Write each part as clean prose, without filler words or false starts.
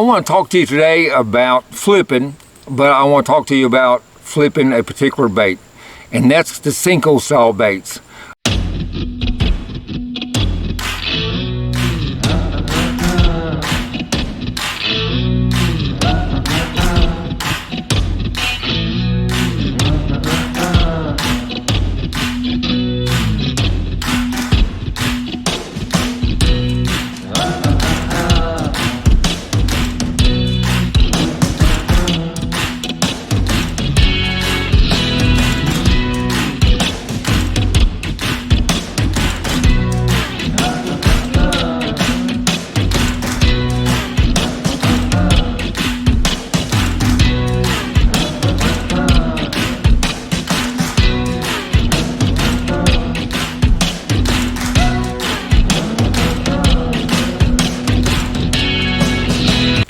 I want to talk to you today about flipping, but I want to talk to you about flipping a particular bait, and that's the Senko style baits.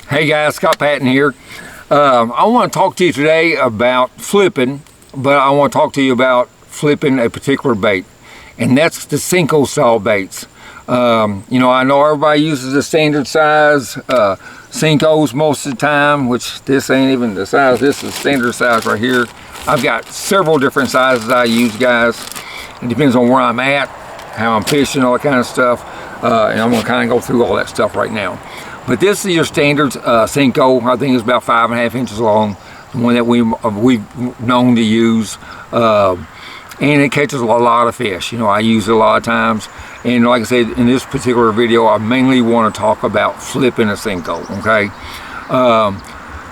Hey guys, Scott Patton here. I want to talk to you today about flipping, but I want to talk to you about flipping a particular bait, and that's the Senko style baits. You know, I know everybody uses the standard size Senkos most of the time, which this ain't even the size. This is standard size right here. I've got several different sizes I use, guys. It depends on where I'm at, how I'm fishing, all that kind of stuff, and I'm going to kind of go through all that stuff right now. But this is your standard Senko. I think it's about 5.5 inches long, the one that we've known to use, and it catches a lot of fish. You know, I use it a lot of times, and like I said, in this particular video, I mainly want to talk about flipping a Senko. Okay,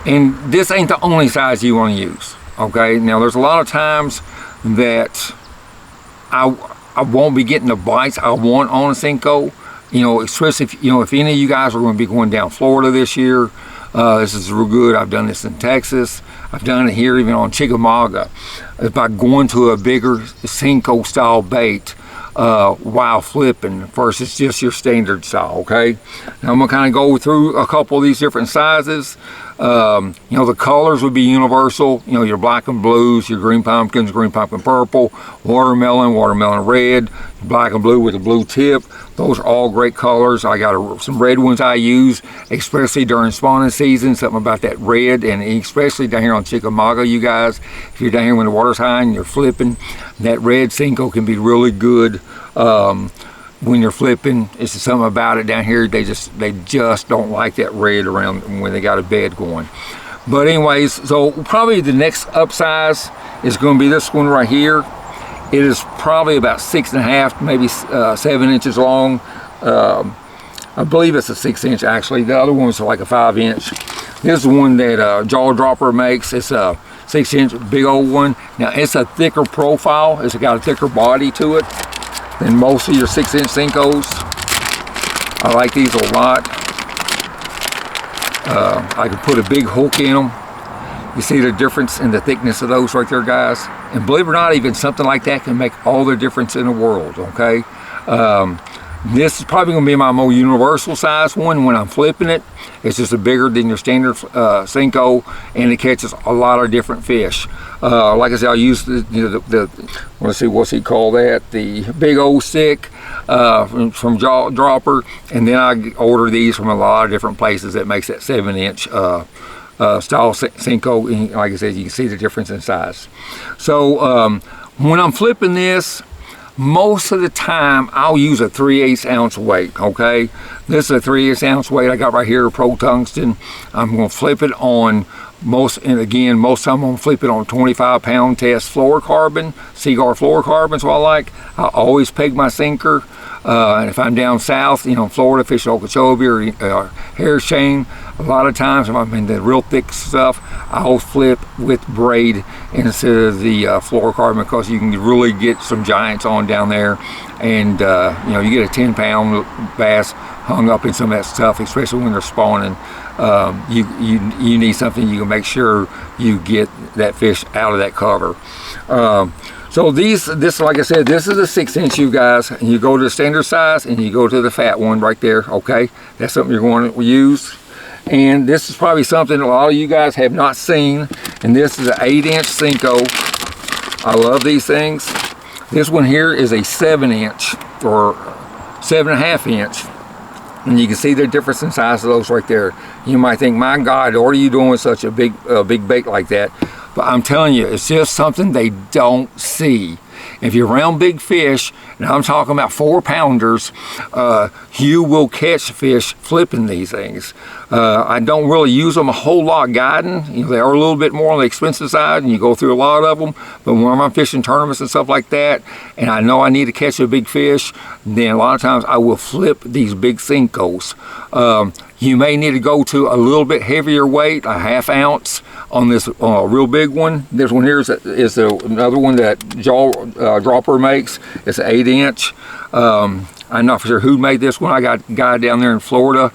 and this ain't the only size you want to use. Okay, now there's a lot of times that I won't be getting the bites I want on a Senko. You know, especially if, you know, if any of you guys are going to be going down Florida this year, this is real good. I've done this in Texas. I've done it here even on Chickamauga. By going to a bigger Senko style bait while flipping versus just your standard style, okay? Now I'm going to kind of go through a couple of these different sizes. You know, the colors would be universal. You know, your black and blues, your green pumpkins, green pumpkin purple, watermelon red, black and blue with a blue tip. Those are all great colors. I got some red ones I use, especially during spawning season. Something about that red, and especially down here on Chickamauga, you guys. If you're down here when the water's high and you're flipping, that red Senko can be really good when you're flipping. It's something about it down here. They just don't like that red around when they got a bed going. But anyways, so probably the next upsize is going to be this one right here. It is probably about 6.5, maybe 7 inches long. I believe it's a 6 inch actually. The other one's like a 5 inch. This is one that Jaw Dropper makes. It's a 6 inch big old one. Now it's a thicker profile. It's got a thicker body to it than most of your 6 inch Senkos. I like these a lot. I can put a big hook in them. You see the difference in the thickness of those right there, guys? And believe it or not, even something like that can make all the difference in the world, okay? This is probably going to be my more universal size one when I'm flipping it. It's just a bigger than your standard Senko, and it catches a lot of different fish. Like I said, I'll use let's see, what's he call that? The big old stick from Jaw Dropper, and then I order these from a lot of different places that makes that 7 inch style Senko. And like I said, you can see the difference in size. So when I'm flipping this, most of the time I'll use a 3/8 ounce weight. Okay, this is a 3/8 ounce weight I got right here, Pro Tungsten. I'm going to flip it on most time I'm going to flip it on 25-pound test fluorocarbon, Seaguar fluorocarbon. So I always peg my sinker. And if I'm down south, you know, in Florida, fishing Okeechobee or Harris Chain, a lot of times if I'm in the real thick stuff, I'll flip with braid instead of the fluorocarbon, because you can really get some giants on down there, and you know, you get a 10-pound bass hung up in some of that stuff, especially when they're spawning. You need something you can make sure you get that fish out of that cover. So this, like I said, this is a 6 inch, you guys. And you go to the standard size and you go to the fat one right there, okay? That's something you're going to use. And this is probably something a lot of you guys have not seen. And this is an 8 inch Senko. I love these things. This one here is a 7 inch or 7.5 inch. And you can see the difference in size of those right there. You might think, my God, what are you doing with such a big bait like that? But I'm telling you, it's just something they don't see. If you're around big fish, and I'm talking about 4-pounders, you will catch fish flipping these things. I don't really use them a whole lot guiding. You know, they are a little bit more on the expensive side, and you go through a lot of them. But when I'm fishing tournaments and stuff like that, and I know I need to catch a big fish, then a lot of times I will flip these big Senkos. You may need to go to a little bit heavier weight, a 1/2 ounce on this real big one. This one here is another one that Jaw Dropper makes. It's an 8-inch. I'm not for sure who made this one. I got a guy down there in Florida,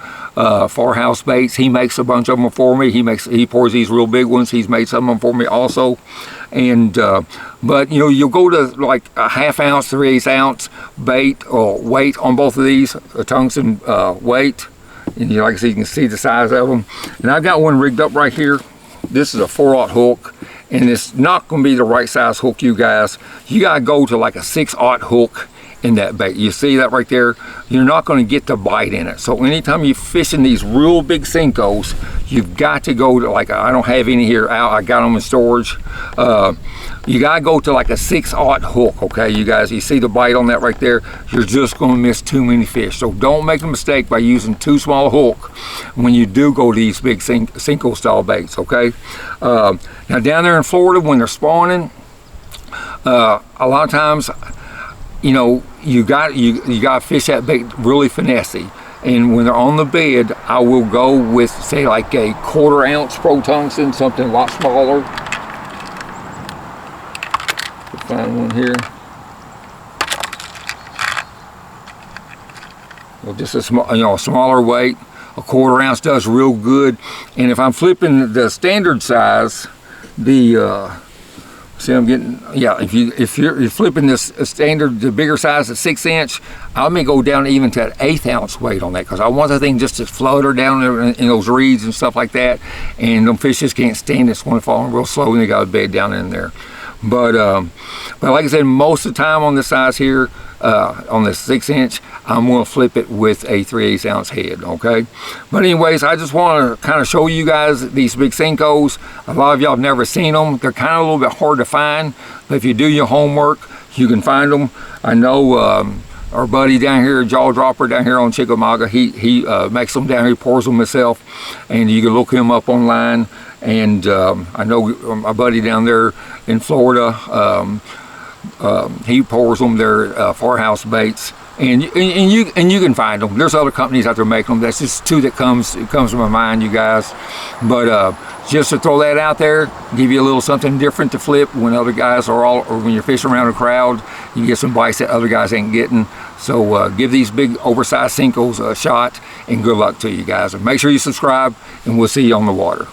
Farhouse Baits. He makes a bunch of them for me. He pours these real big ones. He's made some of them for me also. And but you know, you'll go to like a 1/2 ounce, 3/8 ounce bait or weight on both of these, a tungsten weight. And you, like I said, you can see the size of them. And I've got one rigged up right here. This is a 4/0 hook, and it's not going to be the right size hook, you guys. You got to go to like a 6/0 hook in that bait. You see that right there? You're not going to get the bite in it. So anytime you're fishing these real big Senkos, you've got to go to like, I don't have any here out, I got them in storage. You got to go to like a 6/0 hook, okay, you guys? You see the bite on that right there? You're just going to miss too many fish. So don't make a mistake by using too small a hook when you do go to these big Senko style baits, okay? Now down there in Florida, when they're spawning, a lot of times, you know, you got to fish that bait really finessey. And when they're on the bed, I will go with, say, like a 1/4 ounce Pro Tungsten, something a lot smaller. Find one here. Well, just a small, you know, a smaller weight. A 1/4 ounce does real good. And if I'm flipping the standard size, see, I'm getting, yeah, if you're flipping this standard, the bigger size at 6-inch, I may go down even to an 1/8 ounce weight on that, because I want the thing just to flutter down there in those reeds and stuff like that. And them fish just can't stand this one falling real slow, and they got a bed down in there. But like I said, most of the time on this size here, on this 6-inch, I'm going to flip it with a 3/8 ounce head, okay? But anyways, I just want to kind of show you guys these big Senkos. A lot of y'all have never seen them. They're kind of a little bit hard to find, but if you do your homework, you can find them. I know our buddy down here, Jaw Dropper down here on Chickamauga, he makes them down here, he pours them himself, and you can look him up online. And I know my buddy down there in Florida, he pours them. They're Farhouse Baits, and you can find them. There's other companies out there making them. That's just two that comes to my mind, you guys. But just to throw that out there, give you a little something different to flip when other guys are or when you're fishing around a crowd, you get some bites that other guys ain't getting. So give these big oversized Senkos a shot, and good luck to you guys. And make sure you subscribe, and we'll see you on the water.